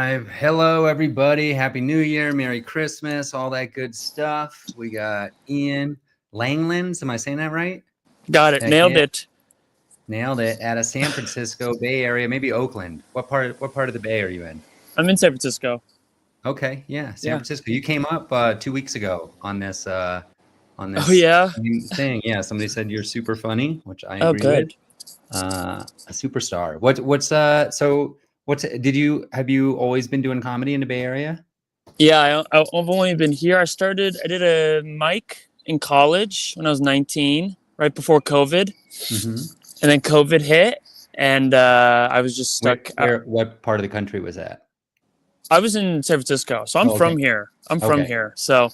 Live. Hello, everybody. Happy New Year. Merry Christmas. All that good stuff. We got Iain Langlands. Am I saying that right? Got it. Nailed it. Nailed it. Out of San Francisco Bay Area, maybe Oakland. What part of the Bay are you in? I'm in San Francisco. Okay. Yeah. San Francisco. You came up 2 weeks ago on this Oh yeah. thing. Yeah. Somebody said you're super funny, which I Oh agree good. with. A superstar. Have you always been doing comedy in the Bay Area? Yeah, I've only been here. I did a mic in college when I was 19, right before COVID, and then COVID hit, and I was just stuck. What part of the country was that? I was in San Francisco, so I'm from here. From here, so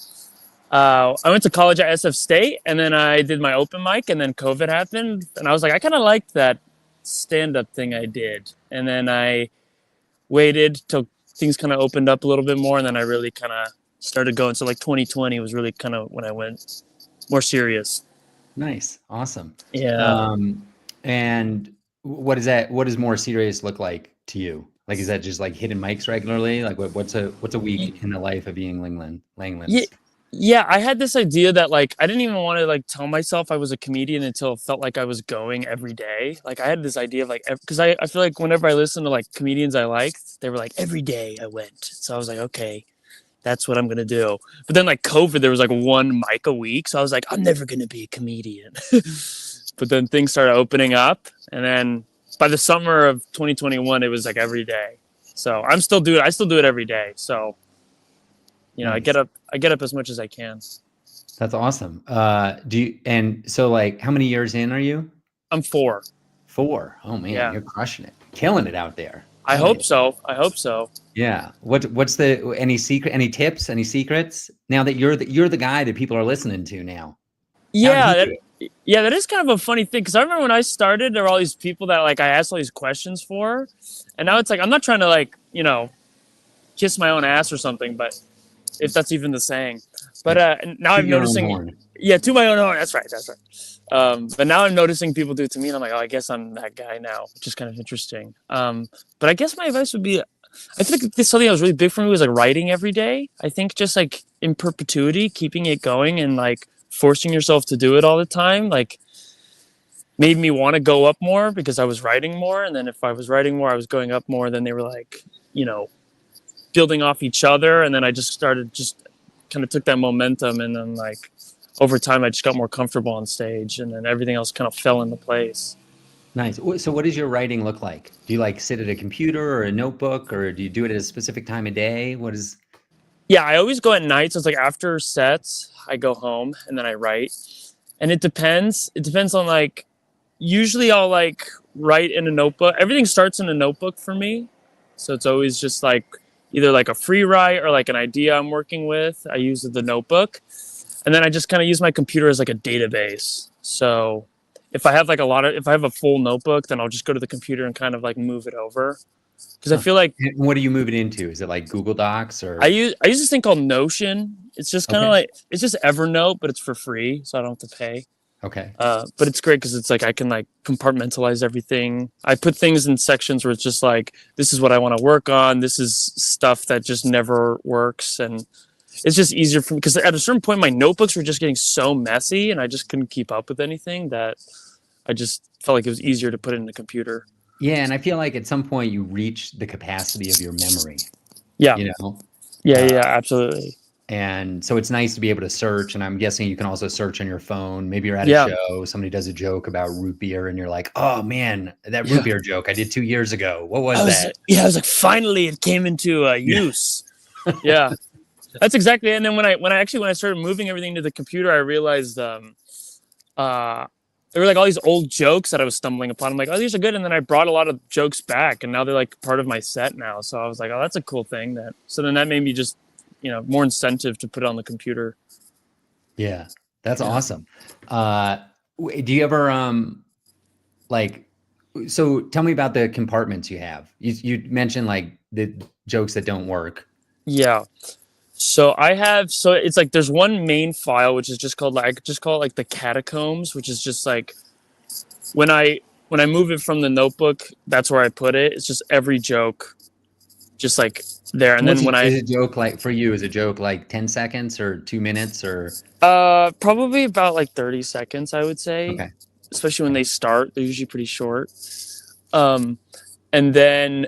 I went to college at SF State, and then I did my open mic, and then COVID happened, and I was like, I kind of liked that stand-up thing I did, and then I waited till things kind of opened up a little bit more, and then I really kind of started going. So like 2020 was really kind of when I went more serious. Nice. Awesome. Yeah. And what does more serious look like to you? Like, is that just like hitting mics regularly? Like what's a week in the life of Iain Langlands? Yeah, I had this idea that like I didn't even want to like tell myself I was a comedian until it felt like I was going every day. Like I had this idea of like because I feel like whenever I listen to like comedians I liked, they were like every day I went. So I was like, okay, that's what I'm gonna do. But then like COVID, there was like one mic a week, so I was like, I'm never gonna be a comedian. But then things started opening up, and then by the summer of 2021, it was like every day. So I still do it every day. So. You know, nice. I get up as much as I can. That's awesome. So like how many years in are you? I'm 4. 4. Oh man, yeah. You're crushing it. Killing it out there. I hope so. Yeah. What's any tips, any secrets? Now that you're the guy that people are listening to now. Yeah. That is kind of a funny thing. Cause I remember when I started, there were all these people that like, I asked all these questions for, and now it's like, I'm not trying to like, you know, kiss my own ass or something, but if that's even the saying, but now I'm noticing, to my own horn. That's right. But now I'm noticing people do it to me, and I'm like, oh, I guess I'm that guy now, which is kind of interesting. But I guess my advice would be, I think something that was really big for me was like writing every day. I think just like in perpetuity, keeping it going and like forcing yourself to do it all the time, like made me want to go up more because I was writing more, and then if I was writing more, I was going up more. Then they were like, you know, building off each other, and then I just kind of took that momentum, and then like over time I just got more comfortable on stage, and then everything else kind of fell into place. Nice. So what does your writing look like? Do you like sit at a computer or a notebook, or do you do it at a specific time of day? Yeah, I always go at night, so it's like after sets I go home and then I write, and it depends on like, usually I'll like write in a notebook. Everything starts in a notebook for me, so it's always just like either like a free write or like an idea I'm working with. I use the notebook, and then I just kind of use my computer as like a database. So if I have a full notebook, then I'll just go to the computer and kind of like move it over. Because I feel like, what do you move it into? Is it like Google Docs or? I use this thing called Notion. It's just kind of like, it's just Evernote, but it's for free, so I don't have to pay. Okay. But it's great because it's like I can like compartmentalize everything. I put things in sections where it's just like, this is what I want to work on. This is stuff that just never works, and it's just easier for me because at a certain point my notebooks were just getting so messy, and I just couldn't keep up with anything, that I just felt like it was easier to put it in the computer. Yeah, and I feel like at some point you reach the capacity of your memory. Yeah. You know. Yeah, absolutely. And so it's nice to be able to search, and I'm guessing you can also search on your phone. Maybe you're at a show, somebody does a joke about root beer, and you're like, oh man, that root beer joke I did 2 years ago. What was that? Yeah, I was like, finally it came into use. Yeah, that's exactly. And then when I started moving everything to the computer, I realized there were like all these old jokes that I was stumbling upon. I'm like, oh, these are good. And then I brought a lot of jokes back, and now they're like part of my set now. So I was like, oh, that's a cool thing. So then that made me just, you know, more incentive to put it on the computer. Yeah, that's awesome. Do you ever so tell me about the compartments you have. You mentioned like the jokes that don't work. Yeah. So it's like there's one main file which is just called like the catacombs, which is just like when I move it from the notebook, that's where I put it. It's just every joke just like there. And What's then when is a joke like for you? Is a joke like 10 seconds or 2 minutes or? probably about like 30 seconds, I would say, Okay. especially when they start, they're usually pretty short. Um, and then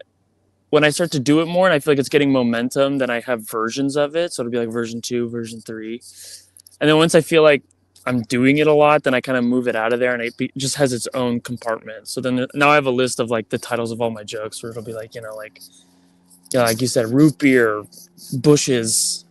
when I start to do it more and I feel like it's getting momentum, then I have versions of it. So it'll be like version 2, version 3. And then once I feel like I'm doing it a lot, then I kind of move it out of there and it just has its own compartment. So then now I have a list of like the titles of all my jokes where it'll be like, like you said, root beer, bushes,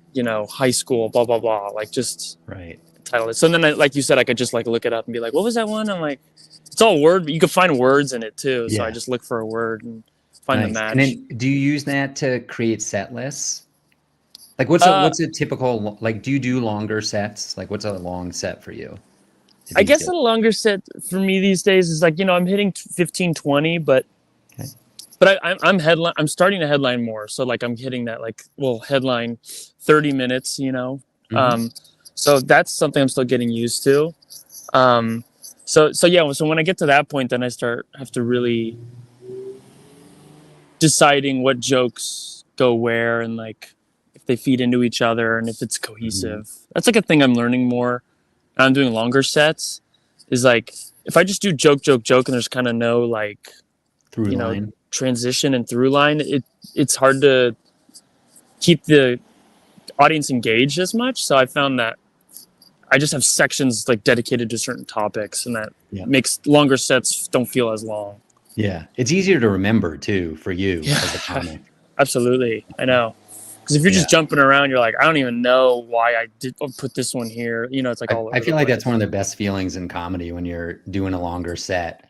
high school, blah, blah, blah. Like just Right. title it. So then, like you said, I could just like look it up and be like, what was that one? I'm like, it's all word, but you could find words in it too. So I Yeah. just look for a word and find the Nice. And match. then do you use that to create set lists? Like Uh, what's a typical like do you do longer sets? Like what's a long set for you I these guess days? a longer set for me these days is like, I'm hitting 15, 20, but Okay. I'm starting to headline more. So like I'm hitting that like, headline 30 minutes. Hmm. Um, so that's something I'm still getting used to. Um, so yeah, so when I get to that point, then I have to really deciding what jokes go where and like if they feed into each other and if it's Hmm. cohesive. That's like a thing I'm learning more. I'm doing longer sets is like if I just do joke, joke, joke and there's kind of no like, Through line. transition and through line, it's hard to keep the audience engaged as much. So I found that I just have sections like dedicated to certain topics and that Yeah. makes longer sets don't feel as long. Yeah. It's easier to remember too for you Yeah, as a comic. absolutely. I know. Because if you're Yeah. just jumping around, you're like, I don't even know why I did put this one here. It's like all I over the feel like that's one place. of the best feelings in comedy when you're doing a longer set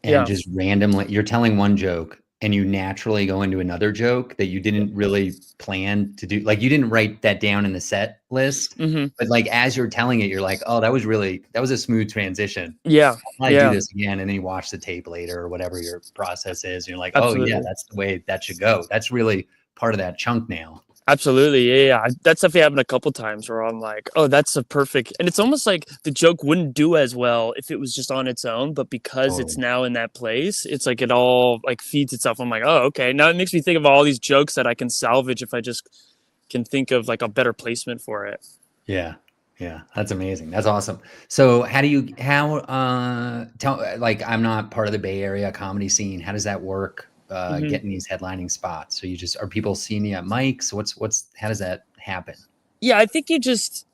and Yeah. just randomly you're telling one joke and you naturally go into another joke that you didn't really plan to do. Like you didn't write that down in the set list, Mm-hmm. but like as you're telling it, you're like, oh, that was a smooth transition. Yeah. I do Yeah. this again. And then you watch the tape later or whatever your process is. And you're like, oh yeah, Absolutely. that's the way that should go. That's really part of that chunk now. Absolutely. Yeah. Yeah. That's definitely happened a couple times where I'm like, oh, that's a perfect. And it's almost like the joke wouldn't do as well if it was just on its own. But because it's Totally. now in that place, it's like it all like feeds itself. I'm like, oh, okay. Now it makes me think of all these jokes that I can salvage if I just can think of like a better placement for it. Yeah. Yeah. That's amazing. That's awesome. So tell like I'm not part of the Bay Area comedy scene. How does that work? Hmm. Getting these headlining spots. So are people seeing you at mics? How does that happen? Yeah. I think you just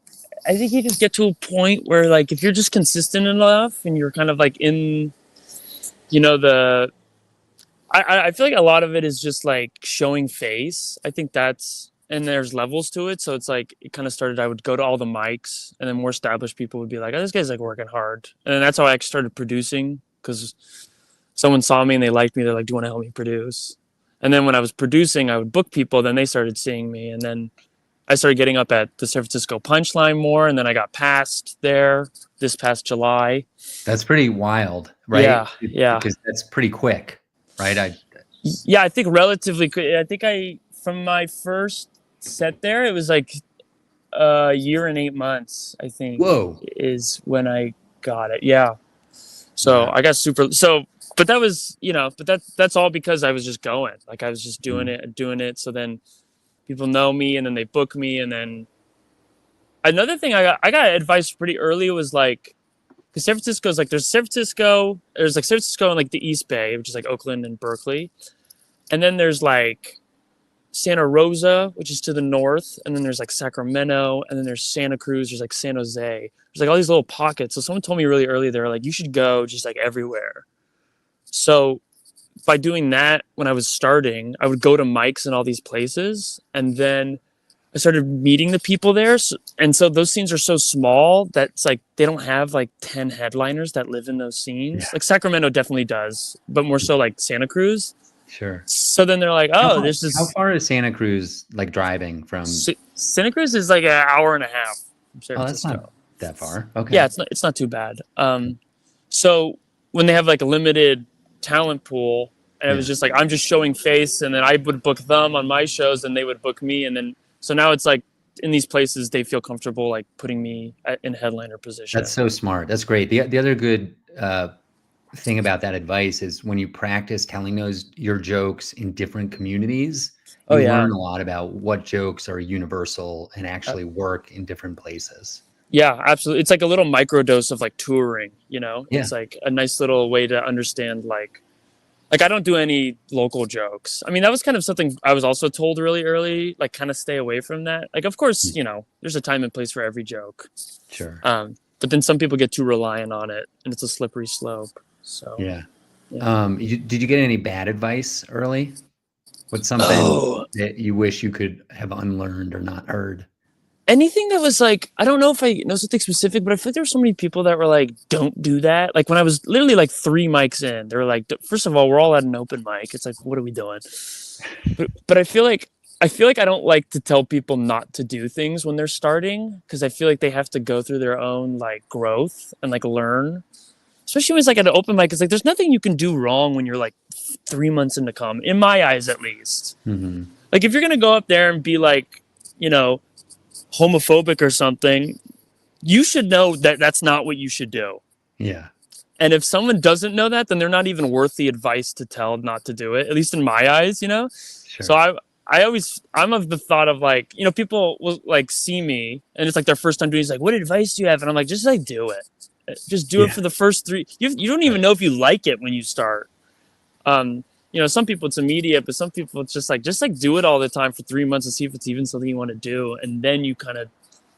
get to a point where like if you're just consistent enough and you're kind of like in, the I feel like a lot of it is just like showing face. I think and there's levels to it. So it's like it kind of started. I would go to all the mics, and then more established people would be like, "Oh, this guy's like working hard," and then that's how I started producing because someone saw me and they liked me. They're like, "Do you want to help me produce?" And then when I was producing, I would book people. Then they started seeing me, and then I started getting up at the San Francisco Punchline more, and then I got passed there this past July. That's pretty wild, right? Yeah, yeah. Because that's pretty quick, right? Yeah, I think relatively quick. I think from my first set there, it was like a year and 8 months, I think, Whoa. is when I got it. Yeah. So Wow. I got but that was, but that's all because I was just going. Like I was just doing Mhm. it and doing it. So then people know me and then they book me. And then another thing I got advice pretty early was like, because San Francisco's like, there's like San Francisco and like the East Bay, which is like Oakland and Berkeley. And then there's like Santa Rosa, which is to the north, and then there's like Sacramento, and then there's Santa Cruz, there's like San Jose. There's like all these little pockets. So someone told me really early, they're like, you should go just like everywhere. So by doing that, when I was starting, I would go to mics in all these places, and then I started meeting the people there. And so those scenes are so small that it's like they don't have like 10 headliners that live in those Yeah. scenes. Like Sacramento definitely does, but more so like Santa Cruz. Sure. So then they're like, How oh, far, there's how this. far is Santa Cruz like driving from? Santa Cruz is like an hour and a half from San Oh, that's not Francisco. that far. Yeah, Okay. it's not too bad. So when they have like a limited talent pool, and it was Yeah. just like I'm just showing face, and then I would book them on my shows, and they would book me, and then so now it's like in these places they feel comfortable like putting me in headliner That's position. so smart. That's great. The other good thing about that advice is when you practice telling your jokes in different communities, Oh you yeah. learn a lot about what jokes are universal and actually work in different places. Yeah, absolutely. It's like a little microdose of like touring, you know? Yeah. It's like a nice little way to understand like I don't do any local jokes. I mean, that was kind of something I was also told really early, like kind of stay away from that. Like of course, you know, there's a time and place for every joke. Sure. But then some people get too reliant on it and it's a slippery slope. So, Yeah. yeah. Did you get any bad advice early? What's something Oh, that you wish you could have unlearned or not heard? anything that was like, I don't know if I know something specific, but I feel like there were so many people that were like, don't do that. Like when I was literally like 3 mics in, they were like, first of all, we're all at an open mic. It's like, what are we doing? But I feel like I don't like to tell people not to do things when they're starting because I feel like they have to go through their own like growth and like learn. Especially when it's like at an open mic, it's like there's nothing you can do wrong when you're like 3 months into comedy, in my eyes at least. Mm-hmm. Like if you're gonna go up there and be like, you know, homophobic or something, you should know that that's not what you should do. Yeah. And if someone doesn't know that, then they're not even worth the advice to tell not to do it, at least in my eyes, you know? So Sure. I'm of the thought of like, you know, people will like see me and it's like their first time doing it. It's like, what advice do you have? And I'm like, just like do it. Just do it Yeah. for the first three. You don't even Right. know if you like it when you start. You know, some people it's immediate, but some people it's just like do it all the time for 3 months and see if it's even something you want to do. And then you kind of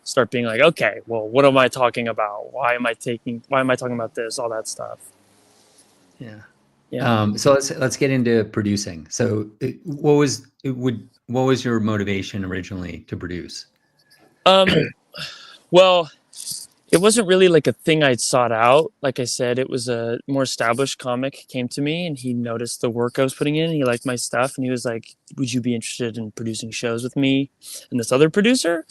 start being like, okay, well, what am I talking about? Why am I talking about this? All that stuff. Yeah. Yeah. So let's get into producing. So what was your motivation originally to produce? Well, it wasn't really like a thing I'd sought out. Like I said, it was a more established comic came to me and he noticed the work I was putting in. He liked my stuff and he was like, would you be interested in producing shows with me and this other producer?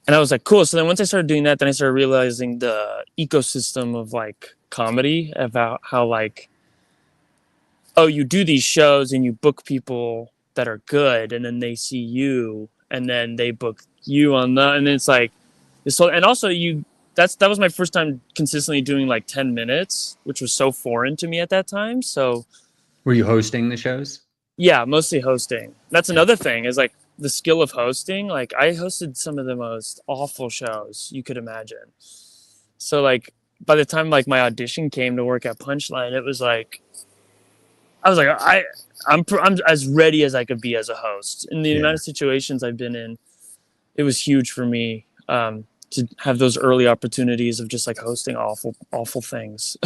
And I was like, cool. So then once I started doing that, then I started realizing the ecosystem of like comedy, about how like, oh, you do these shows and you book people that are good and then they see you and then they book you on that. And it's like, so, and also that was my first time consistently doing like 10 minutes, which was so foreign to me at that time. So Were you hosting the shows? yeah, mostly hosting. That's Okay. another thing is like the skill of hosting. Like I hosted some of the most awful shows you could imagine. So like by the time like my audition came to work at Punchline, it was like I was like I'm as ready as I could be as a host. In the Yeah. amount of situations I've been in, it was huge for me to have those early opportunities of just like hosting awful things.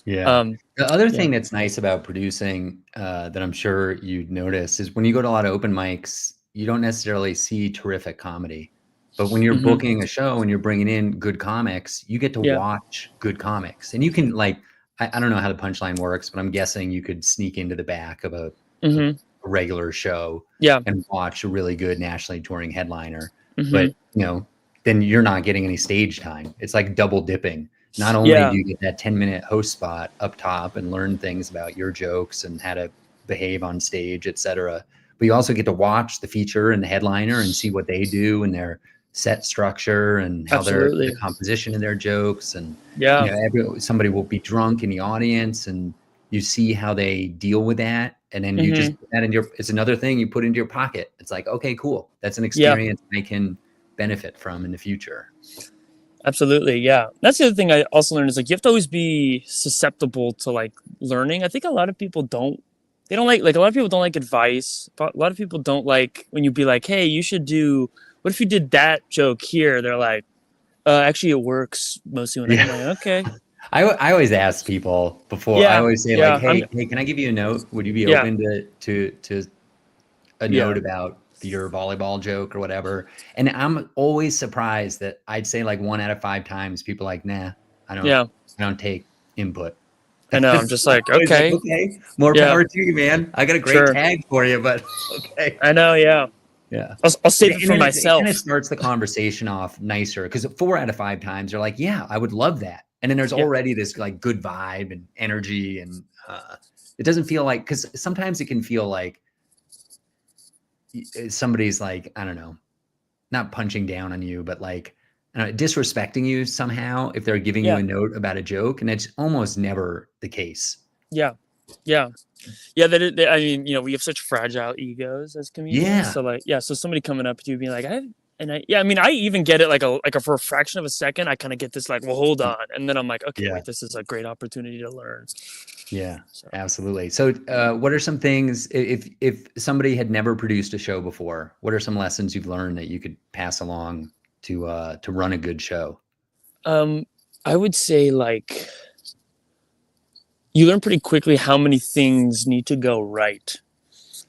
Yeah. The other Yeah. thing that's nice about producing that I'm sure you'd notice is when you go to a lot of open mics, you don't necessarily see terrific comedy. But when you're Hmm. booking a show and you're bringing in good comics, you get to Yeah. watch good comics. And you can like, I don't know how the Punchline works, but I'm guessing you could sneak into the back of a Hmm. regular show Yeah. and watch a really good nationally touring headliner. Hmm. But, then you're not getting any stage time. It's like double dipping. Not only Yeah. do you get that 10-minute host spot up top and learn things about your jokes and how to behave on stage, etc., but you also get to watch the feature and the headliner and see what they do and their set structure and how the Absolutely. composition of their jokes. And Yeah. somebody will be drunk in the audience and you see how they deal with that. And then you Hmm. just put that in it's another thing you put into your pocket. It's like, okay, cool. That's an Yeah. experience I can benefit from in the future. Absolutely. Yeah. That's the other thing I also learned is like you have to always be susceptible to like learning. I think a lot of people they don't like a lot of people don't like advice. But a lot of people don't like when you be like, hey, you should do, what if you did that joke here? They're like, actually it works mostly when I'm like, okay. I always ask people before. I Yeah. always say like, Yeah. hey, can I give you a note? Would you be Yeah. open to a Yeah. note about your volleyball joke or whatever? And I'm always surprised that I'd say like 1 out of 5 times people are like, nah, I Yeah. don't take input. I know. I'm just like, I was like, okay. okay, more Yeah. power to you, man. I got a great Sure. tag for you, but okay. I know. Yeah. Yeah. I'll save it And for then it kind of myself. starts the conversation off nicer because 4 out of 5 times they're like, yeah, I would love that. And then there's Yeah. already this like good vibe and energy. And it doesn't feel like, because sometimes it can feel like somebody's like, I don't know, not punching down on you, but like, I don't know, disrespecting you somehow if they're giving you Yeah. a note about a joke. And it's almost never the case. Yeah. Yeah. I mean, you know, we have such fragile egos as comedians. Yeah. So like, yeah. So somebody coming up to you being like, I mean, I even get it like for a fraction of a second, I kind of get this like, well, hold on. And then I'm like, okay, Yeah. wait, this is a great opportunity to learn. Yeah, So, absolutely. So, what are some things if somebody had never produced a show before? What are some lessons you've learned that you could pass along to run a good show? I would say like, you learn pretty quickly how many things need to go right.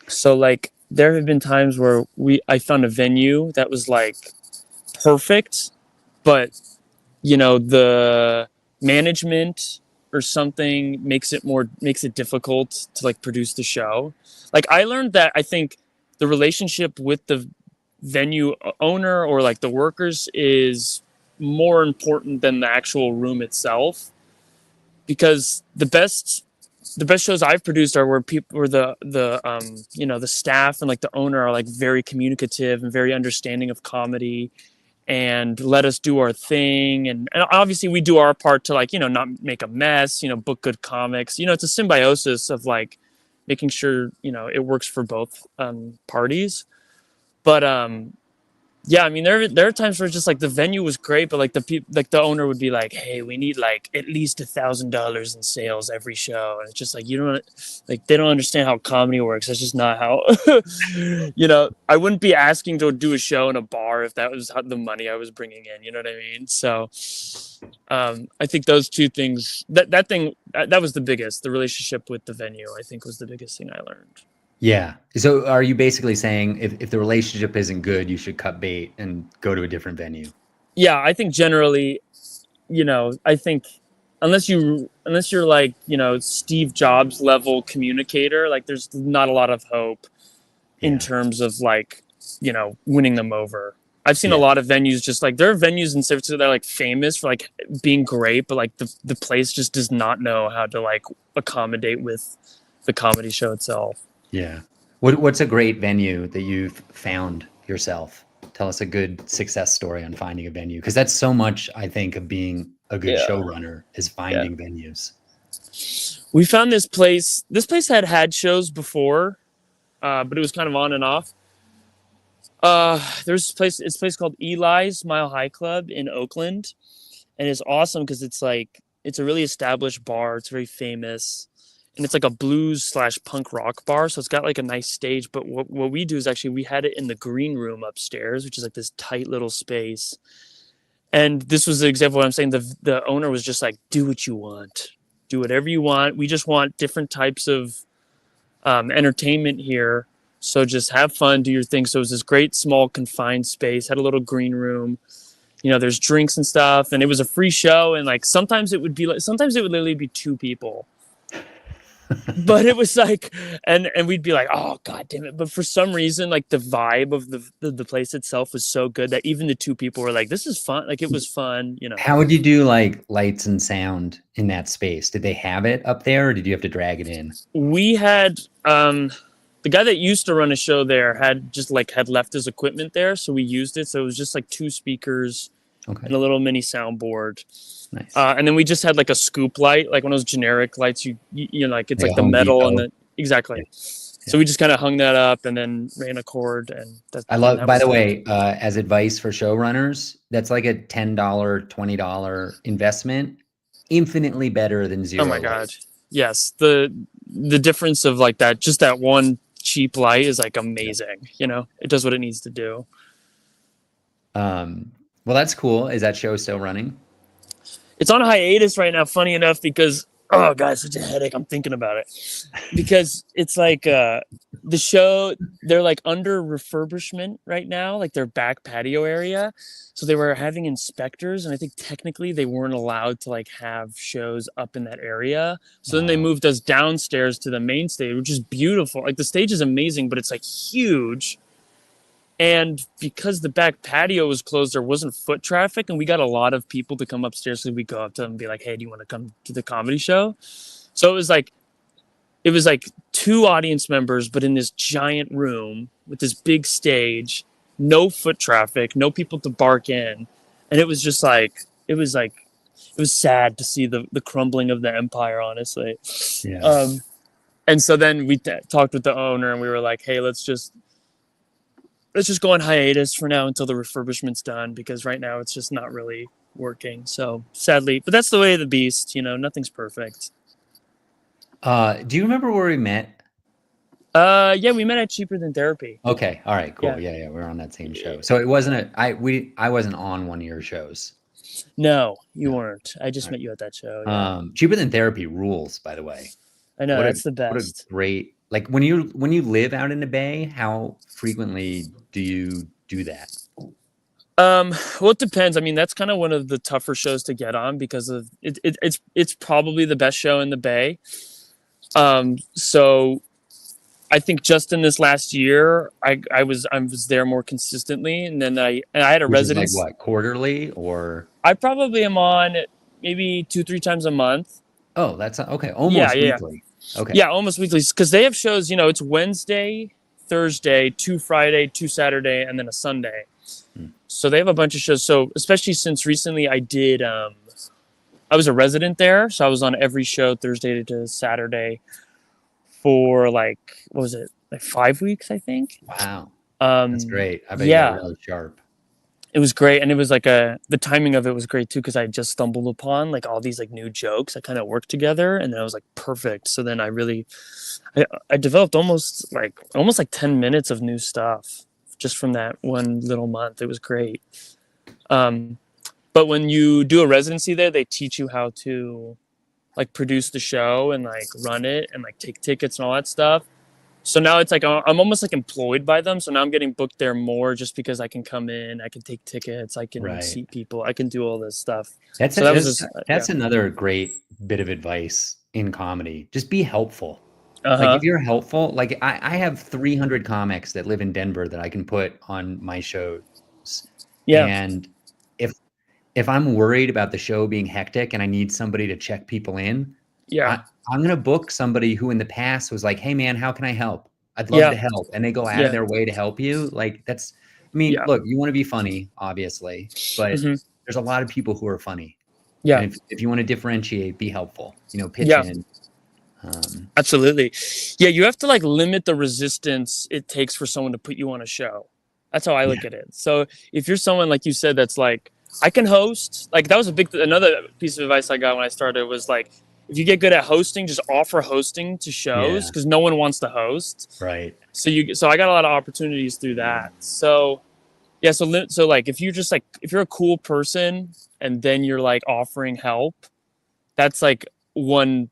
So like, there have been times where I found a venue that was like perfect, but you know, the management or something makes it difficult to like produce the show. Like I learned that I think the relationship with the venue owner or like the workers is more important than the actual room itself, because the best shows I've produced are where people where the you know, the staff and like the owner are like very communicative and very understanding of comedy and let us do our thing, and obviously we do our part to like, you know, not make a mess, you know, book good comics, you know, it's a symbiosis of like making sure, you know, it works for both parties. But yeah, I mean, there are times where it's just like the venue was great, but like like the owner would be like, "Hey, we need like at least $1,000 in sales every show," and it's just like, you don't like, they don't understand how comedy works. That's just not how. You know, I wouldn't be asking to do a show in a bar if that was the money I was bringing in. You know what I mean? So, I think those two things, that was the biggest. The relationship with the venue, I think, was the biggest thing I learned. Yeah. So, are you basically saying if the relationship isn't good, you should cut bait and go to a different venue? Yeah, I think generally, you know, I think unless you're like, you know, Steve Jobs level communicator, like there's not a lot of hope in Yeah. terms of like, you know, winning them over. I've seen a Yeah. lot of venues, just like there are venues in San Francisco that are like famous for like being great, but like the place just does not know how to like accommodate with the comedy show itself. Yeah. What's a great venue that you've found yourself? Tell us a good success story on finding a venue, because that's so much, I think, of being a good Yeah. showrunner is Yeah. finding venues. We found this place. This place had shows before, but it was kind of on and off. There's it's a place called Eli's Mile High Club in Oakland, and it's awesome because it's like it's a really established bar. It's very famous, and it's like a blues slash punk rock bar. So it's got like a nice stage. But what we do is actually we had it in the green room upstairs, which is like this tight little space. And this was the example of what I'm saying. The owner was just like, do what you want, do whatever you want. We just want different types of entertainment here. So just have fun, do your thing. So it was this great small confined space, had a little green room. You know, there's drinks and stuff, and it was a free show. And like sometimes it would literally be two people. But it was like, and we'd be like, oh god damn it. But for some reason, like the vibe of the place itself was so good that even the two people were like, this is fun. Like it was fun, you know. How would you do like lights and sound in that space? Did they have it up there, or did you have to drag it in? We had the guy that used to run a show there had left his equipment there, so we used it. So it was just like two speakers Okay. and a little mini soundboard. Nice. And then we just had like a scoop light, like one of those generic lights. You know, like it's like the Home metal Depot. and the exactly. Yeah. So we just kind of hung that up and then ran a cord, and I love, that by was the it. way, as advice for showrunners, that's like a $10, $20 investment, infinitely better than zero. Oh my god, yes, the difference of like that, just that one cheap light is like amazing. You know, it does what it needs to do. Well, that's cool. Is that show still running? It's on hiatus right now, funny enough, because oh god, such a headache. I'm thinking about it. Because it's like the show, they're like under refurbishment right now, like their back patio area. So they were having inspectors, and I think technically they weren't allowed to like have shows up in that area. So then they moved us downstairs to the main stage, which is beautiful. Like the stage is amazing, but it's like huge. And because the back patio was closed, there wasn't foot traffic, and we got a lot of people to come upstairs. So we go up to them and be like, "Hey, do you want to come to the comedy show?" So it was like two audience members, but in this giant room with this big stage, no foot traffic, no people to bark in, and it was just like it was sad to see the crumbling of the empire. Honestly, Yeah. And so then we talked with the owner, and we were like, hey, let's just go on hiatus for now until the refurbishment's done, because right now it's just not really working. So sadly, but that's the way of the beast. Nothing's perfect. Do you remember where we met? Yeah, we met at Cheaper Than Therapy. Okay. All right. Cool. Yeah. We're on that same show. So it wasn't I wasn't on one of your shows. No, you weren't. I just met you at that show. Yeah. Cheaper Than Therapy rules, by the way. I know, that's the best. What a great, like, when you live out in the Bay, how frequently do you do that? Well, it depends. I mean, that's kind of one of the tougher shows to get on because of it's probably the best show in the Bay. So I think just in this last year, I was there more consistently, and then I had a residence. Like what, quarterly, or? I probably am on maybe 2-3 times a month. Oh, that's okay. Almost weekly. Okay. Yeah, almost weekly, because they have shows. It's Wednesday, Thursday, 2 Friday, 2 Saturday, and then a Sunday. So they have a bunch of shows. So especially since recently I was a resident there, so I was on every show Thursday to Saturday for like, what was it, like 5 weeks, I think. Wow. That's great. I bet you got really sharp. It was great, and it was like the timing of it was great too, because I just stumbled upon like all these like new jokes that kind of worked together, and then I was like perfect. So then I developed almost like 10 minutes of new stuff just from that one little month. It was great. But when you do a residency there, they teach you how to like produce the show and like run it and like take tickets and all that stuff. So now it's like I'm almost like employed by them. So now I'm getting booked there more just because I can come in, I can take tickets, I can seat people, I can do all this stuff. That's another great bit of advice in comedy. Just be helpful. Like if you're helpful, like I have 300 comics that live in Denver that I can put on my shows. Yeah. And if I'm worried about the show being hectic and I need somebody to check people in, I'm going to book somebody who in the past was like, hey man, how can I help? I'd love to help. And they go out of their way to help you. Like look, you want to be funny, obviously, but there's a lot of people who are funny. Yeah. And if you want to differentiate, be helpful, pitch in. Absolutely. Yeah. You have to like limit the resistance it takes for someone to put you on a show. That's how I look at it. So if you're someone, like you said, that's like, I can host, like that was another piece of advice I got when I started was like, if you get good at hosting, just offer hosting to shows, because no one wants to host. Right. So I got a lot of opportunities through that. So yeah. So like, if you're a cool person and then you're like offering help, that's like one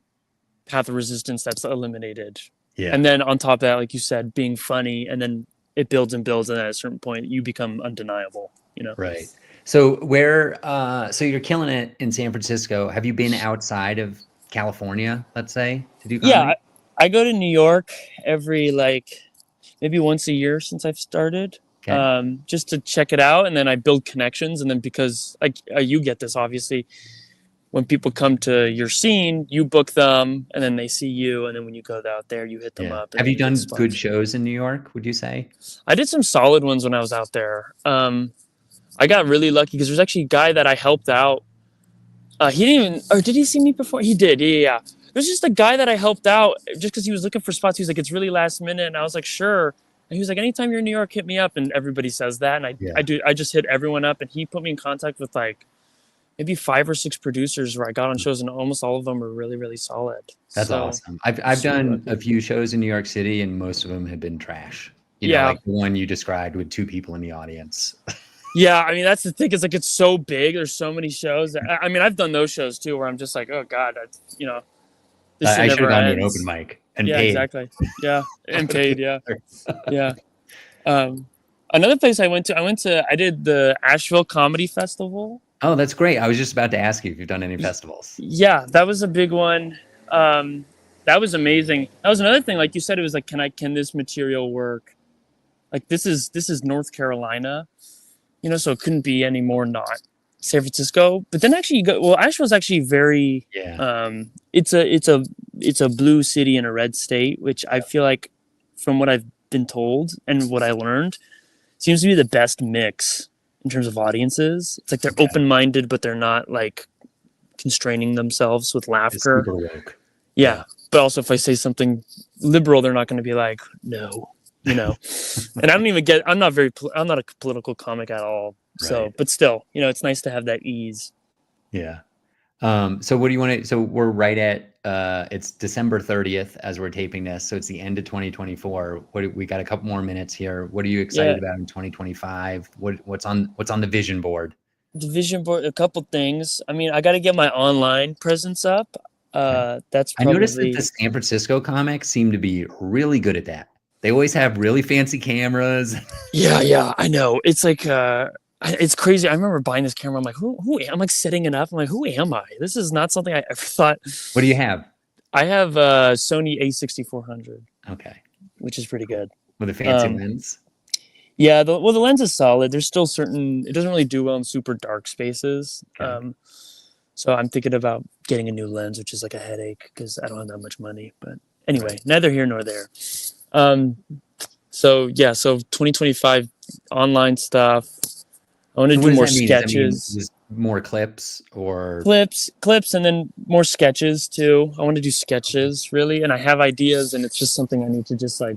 path of resistance that's eliminated. Yeah. And then on top of that, like you said, being funny, and then it builds and builds, and at a certain point you become undeniable, Right. So so you're killing it in San Francisco. Have you been outside of California, let's say, to do comedy? Yeah, I go to New York every maybe once a year since I've started, just to check it out, and then I build connections. And then because you get this, obviously, when people come to your scene, you book them, and then they see you, and then when you go out there, you hit them up. Have you done good shows in New York, would you say? I did some solid ones when I was out there. I got really lucky because there's actually a guy that I helped out. He didn't even, or did he see me before? He did. Yeah. There's just a guy that I helped out just because he was looking for spots. He was like, it's really last minute. And I was like, sure. And he was like, anytime you're in New York, hit me up. And everybody says that. And I just hit everyone up. And he put me in contact with like maybe 5 or 6 producers where I got on shows, and almost all of them were really, really solid. That's awesome. I've done a few shows in New York City, and most of them have been trash. Like the one you described with 2 people in the audience. Yeah, I mean, that's the thing. Is like, it's so big. There's so many shows. I mean, I've done those shows too, where I'm just like, oh God, this I should have gone to an open mic and paid. Exactly. Yeah, and paid. Yeah, yeah. Another place I did the Asheville Comedy Festival. Oh, that's great. I was just about to ask you if you've done any festivals. Yeah, that was a big one. That was amazing. That was another thing. Like you said, it was like, can this material work? Like this is North Carolina. So it couldn't be any more not San Francisco. But then actually Asheville's actually very, it's a blue city in a red state, which I feel like, from what I've been told and what I learned, seems to be the best mix in terms of audiences. It's like they're open-minded, but they're not like constraining themselves with laughter. Super woke. Yeah. but also if I say something liberal, they're not going to be like, no, you know. And I don't even get. I'm not a political comic at all. So, Right. but still, you know, it's nice to have that ease. Yeah. So what do you want to, so we're right at, it's December 30th as we're taping this. So it's the end of 2024. We got a couple more minutes here. What are you excited Yeah, about in 2025? What's on the vision board? the vision board. A couple things. I mean, I got to get my online presence up. Okay. That's I noticed that the probably. San Francisco comics seem to be really good at that. They always have really fancy cameras. Yeah, I know. It's like it's crazy. I remember buying this camera. I'm like, I'm like setting it up. I'm like, who am I? This is not something I ever thought. What do you have? I have a Sony A6400, Okay. which is pretty good. With a fancy lens? Yeah, the lens is solid. There's still certain, it doesn't really do well in super dark spaces. Okay. So I'm thinking about getting a new lens, which is like a headache because I don't have that much money. But anyway, neither here nor there. So yeah, so 2025 online stuff. I want to So do what does more that mean? Does that mean sketches, just more clips or? clips, and then more sketches too. I want to do sketches really, and I have ideas, and it's just something I need to just like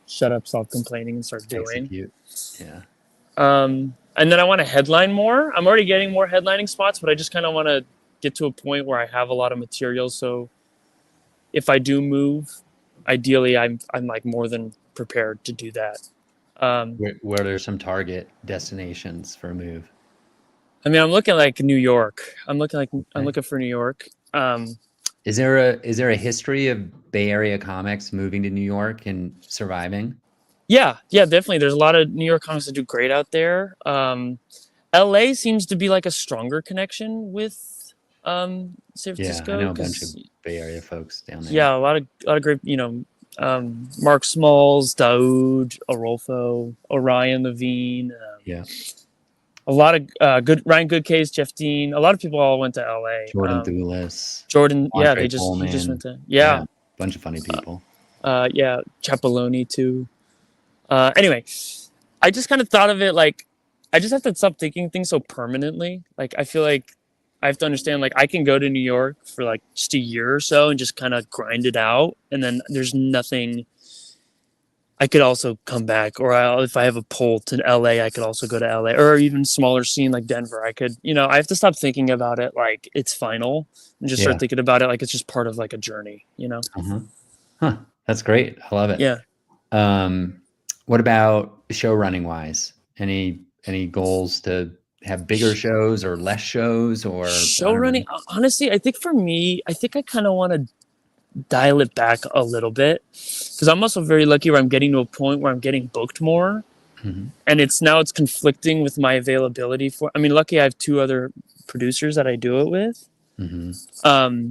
shut up, stop complaining, and start doing. Execute. Yeah. And then I want to headline more. I'm already getting more headlining spots, but I just kind of want to get to a point where I have a lot of material. So if I do move, ideally, I'm like more than prepared to do that. Where are some target destinations for a move? I mean, I'm looking like New York. I'm looking for New York. Is there a history of Bay Area comics moving to New York and surviving? Yeah, definitely. There's a lot of New York comics that do great out there. LA seems to be like a stronger connection with San Yeah, I Francisco know a bunch of because Bay Area folks down there. yeah, a lot of great, Mark Smalls, Daoud, Arolfo, Orion Levine. Yeah. A lot of good Ryan Goodcase, Jeff Dean. A lot of people all went to LA. Jordan Thewlis. Jordan, yeah, Andre he just Coleman. went to yeah. Bunch of funny people. Yeah, Chapeloni too. Anyway, I just kind of thought of it like I just have to stop thinking things so permanently. Like I feel like I have to understand like I can go to New York for like just a year or so and just kind of grind it out, and then there's nothing. I could also come back, or if I have a pull to LA, I could also go to LA, or even smaller scene like Denver. I could, I have to stop thinking about it like it's final and just start thinking about it like it's just part of like a journey, Uh-huh. Huh. That's great. I love it. Yeah. What about show running wise? Any goals to have bigger shows or less shows or show running? Honestly, I think for me, I kind of want to dial it back a little bit because I'm also very lucky where I'm getting to a point where I'm getting booked more, and it's conflicting with my availability for. I mean, lucky I have 2 other producers that I do it with.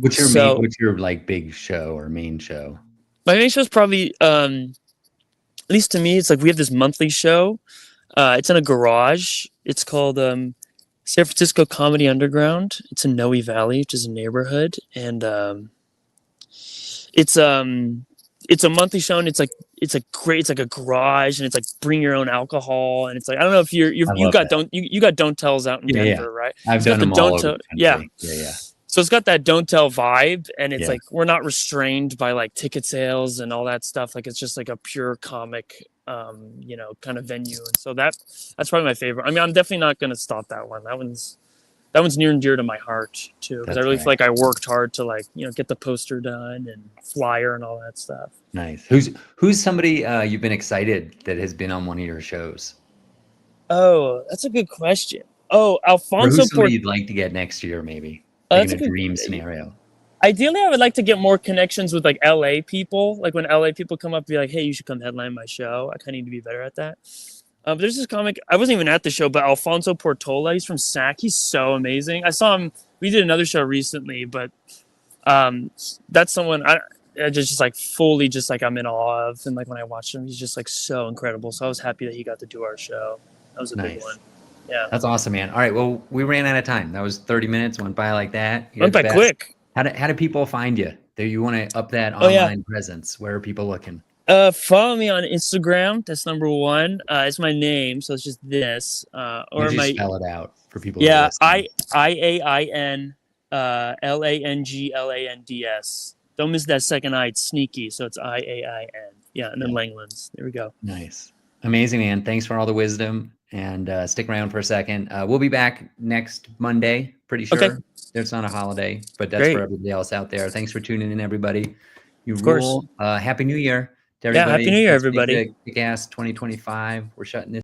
What's your like big show or main show? My main show is probably, at least to me, it's like we have this monthly show. It's in a garage. It's called San Francisco Comedy Underground. It's in Noe Valley, which is a neighborhood, and it's a monthly show, and it's great. It's like a garage, and it's like bring your own alcohol, and it's like I don't know if you got Don't Tells out in Denver, right? I've done them all over the country. Yeah. So it's got that Don't Tell vibe, and it's like we're not restrained by like ticket sales and all that stuff. Like it's just like a pure comic, kind of venue, and so that's probably my favorite. I mean, I'm definitely not gonna stop that one. That one's near and dear to my heart too, because I really feel like I worked hard to like get the poster done and flyer and all that stuff. Nice. Who's somebody you've been excited that has been on one of your shows? Oh, that's a good question. Oh, Alfonso. Or who's somebody you'd like to get next year, maybe? Like in a dream scenario. Ideally, I would like to get more connections with like LA people. Like when LA people come up and be like, hey, you should come headline my show. I kind of need to be better at that. But there's this comic, I wasn't even at the show, but Alfonso Portola, he's from SAC. He's so amazing. I saw him, we did another show recently, but that's someone I just like fully just like I'm in awe of. And like when I watched him, he's just like so incredible. So I was happy that he got to do our show. That was a big one. Yeah. That's awesome, man. All right. Well, we ran out of time. That was 30 minutes. Went by like that. Went by quick. How do people find you? Do you want to up that online presence? Where are people looking? Follow me on Instagram. That's number 1. It's my name, so it's just this. Or just spell it out for people. Yeah, IAIN LANGLANDS. Don't miss that second I. It's sneaky. So it's Iain. Yeah, and then Yeah. Langlands. There we go. Nice. Amazing, man. Thanks for all the wisdom. And stick around for a second. We'll be back next Monday, pretty Okay. sure. It's not a holiday, but that's Great. for everybody else out there. Thanks for tuning in, everybody. You Of course. rule. Happy New Year to Yeah, everybody. Happy New Year, Let's make everybody. it a kick-ass 2025. We're shutting this